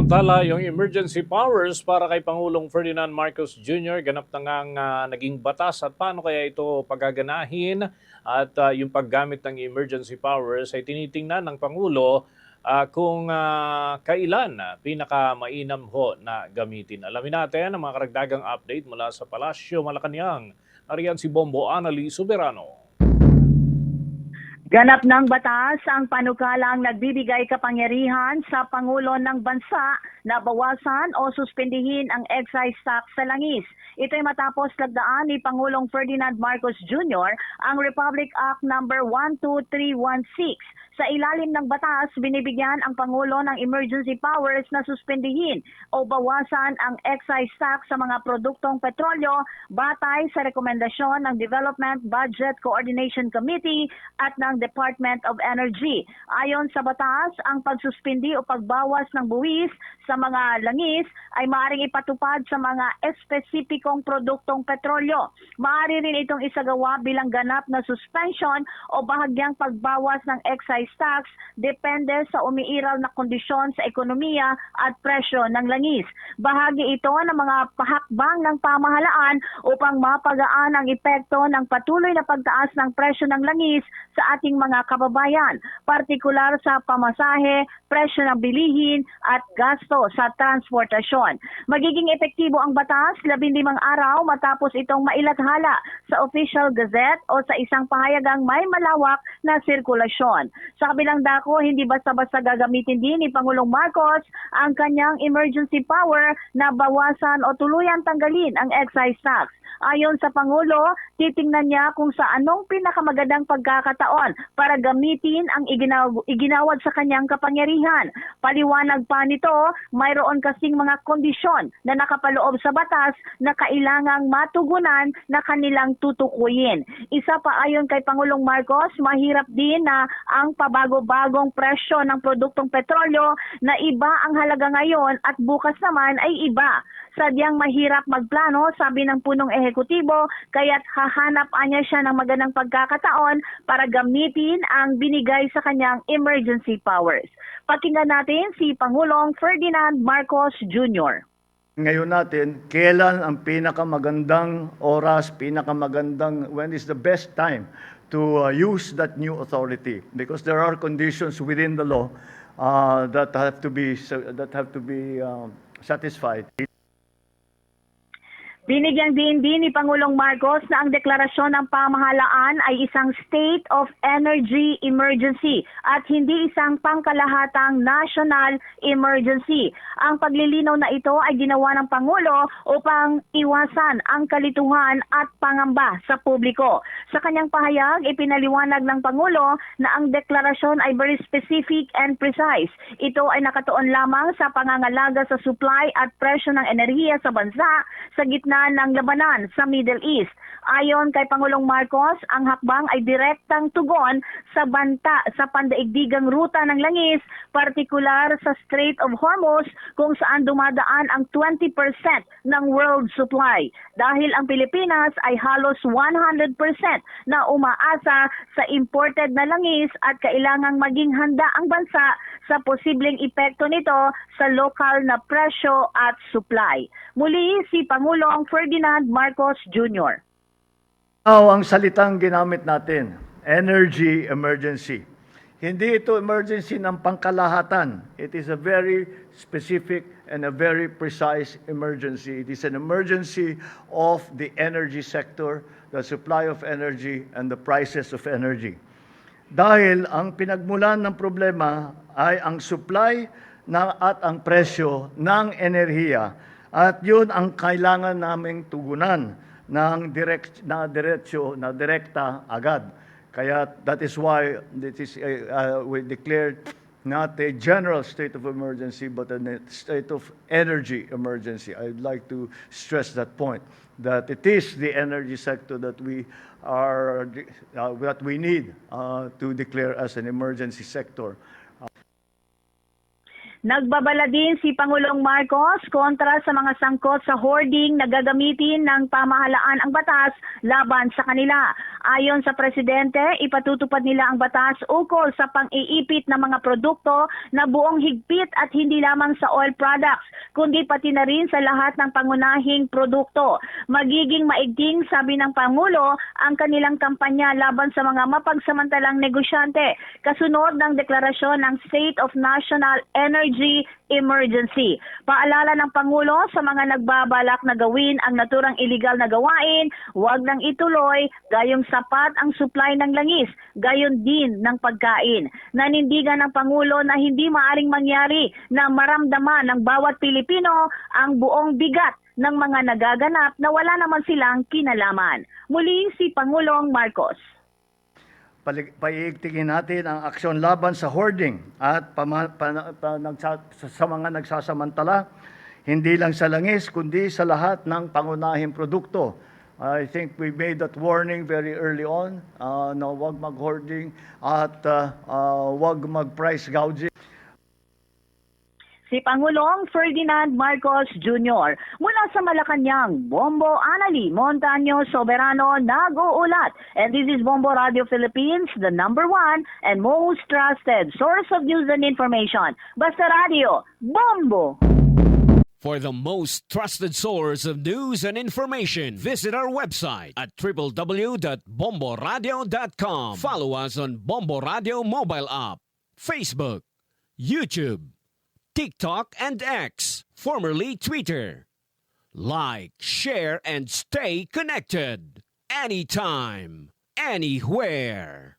Samantala, yung emergency powers para kay Pangulong Ferdinand Marcos Jr. ganap na ngang naging batas at paano kaya ito pagaganahin at yung paggamit ng emergency powers ay tinitingnan ng Pangulo kung kailan pinakamainam ho na gamitin. Alamin natin ang mga karagdagang update mula sa Palasyo, Malacanang. Nariyan si Bombo Anali Soberano. Ganap ng batas ang panukalang nagbibigay kapangyarihan sa Pangulo ng Bansa na bawasan o suspendihin ang excise tax sa langis. Ito ay matapos lagdaan ni Pangulong Ferdinand Marcos Jr. ang Republic Act No. 12316. Sa ilalim ng batas, binibigyan ang Pangulo ng emergency powers na suspendihin o bawasan ang excise tax sa mga produktong petrolyo batay sa rekomendasyon ng Development Budget Coordination Committee at ng Department of Energy. Ayon sa batas, ang pagsuspindi o pagbawas ng buwis sa mga langis ay maaaring ipatupad sa mga espesipikong produktong petrolyo. Maaari rin itong isagawa bilang ganap na suspension o bahagyang pagbawas ng excise tax depende sa umiiral na kondisyon sa ekonomiya at presyo ng langis. Bahagi ito ng mga pahakbang ng pamahalaan upang mapagaan ang epekto ng patuloy na pagtaas ng presyo ng langis sa ating mga kababayan, partikular sa pamasahe, presyo ng bilihin at gasto sa transportasyon. Magiging epektibo ang batas 15 araw matapos itong mailathala sa Official Gazette o sa isang pahayagang may malawak na sirkulasyon. Sa kabilang dako, hindi basta-basta gagamitin din ni Pangulong Marcos ang kanyang emergency power na bawasan o tuluyan tanggalin ang excise tax. Ayon sa Pangulo, titingnan niya kung sa anong pinakamagandang pagkakataon para gamitin ang iginawad sa kanyang kapangyarihan. Paliwanag pa nito, mayroon kasing mga kondisyon na nakapaloob sa batas na kailangang matugunan na kanilang tutukuyin. Isa pa ayon kay Pangulong Marcos, mahirap din na ang pabago-bagong presyo ng produktong petrolyo na iba ang halaga ngayon at bukas naman ay iba. Sadyang mahirap magplano, sabi ng punong ehekutibo, kaya't hahanap niya siya ng magandang pagkakataon para gamitin ang binigay sa kanyang emergency powers. Pakinggan natin si Pangulong Ferdinand Marcos Jr. Ngayon natin, kailan ang pinakamagandang oras, when is the best time to use that new authority? Because there are conditions within the law that have to be satisfied. Binigyan din ni Pangulong Marcos na ang deklarasyon ng pamahalaan ay isang state of energy emergency at hindi isang pangkalahatang national emergency. Ang paglilinaw na ito ay ginawa ng Pangulo upang iwasan ang kalituhan at pangamba sa publiko. Sa kanyang pahayag, ipinaliwanag ng Pangulo na ang deklarasyon ay very specific and precise. Ito ay nakatuon lamang sa pangangalaga sa supply at presyo ng enerhiya sa bansa sa gitna ng labanan sa Middle East. Ayon kay Pangulong Marcos, ang hakbang ay direktang tugon sa banta sa pandaigdigang ruta ng langis, partikular sa Strait of Hormuz kung saan dumadaan ang 20% ng world supply. Dahil ang Pilipinas ay halos 100% na umaasa sa imported na langis at kailangang maging handa ang bansa sa posibleng epekto nito sa lokal na presyo at supply. Muli si Pangulong Ferdinand Marcos Jr. Now, ang salitang ginamit natin, energy emergency. Hindi ito emergency ng pangkalahatan. It is a very specific and a very precise emergency. It is an emergency of the energy sector, the supply of energy, and the prices of energy. Dahil ang pinagmulan ng problema ay ang supply at ang presyo ng enerhiya. At yun ang kailangan naming tugunan ng direkta agad. Kaya that is why we declared not a general state of emergency but a state of energy emergency. I'd like to stress that point, that it is the energy sector that we need to declare as an emergency sector. Nagbabala din si Pangulong Marcos kontra sa mga sangkot sa hoarding na gagamitin ng pamahalaan ang batas laban sa kanila. Ayon sa Presidente, ipatutupad nila ang batas ukol sa pang-iipit ng mga produkto na buong higpit at hindi lamang sa oil products, kundi pati na rin sa lahat ng pangunahing produkto. Magiging maigting, sabi ng Pangulo, ang kanilang kampanya laban sa mga mapagsamantalang negosyante, kasunod ng deklarasyon ng State of National Energy Emergency. Paalala ng Pangulo sa mga nagbabalak na gawin ang naturang iligal na gawain, huwag nang ituloy, gayong sapat ang supply ng langis, gayon din ng pagkain. Nanindigan ng Pangulo na hindi maaring mangyari na maramdaman ng bawat Pilipino ang buong bigat ng mga nagaganap na wala naman silang kinalaman. Muli si Pangulong Marcos. Paiigtingin natin ang aksyon laban sa hoarding at sa mga nagsasamantala, hindi lang sa langis, kundi sa lahat ng pangunahing produkto. I think we made that warning very early on na huwag mag-hoarding at huwag mag-price gouging. Si Pangulong Ferdinand Marcos Jr. Mula sa Malacanang, Bombo Anali Montaño Soberano nag-uulat. And this is Bombo Radio Philippines, the #1 and most trusted source of news and information. Basta Radio, Bombo! For the most trusted source of news and information, visit our website at www.bomboradio.com. Follow us on Bombo Radio mobile app, Facebook, YouTube, TikTok, and X, formerly Twitter. Like, share, and stay connected. Anytime, anywhere.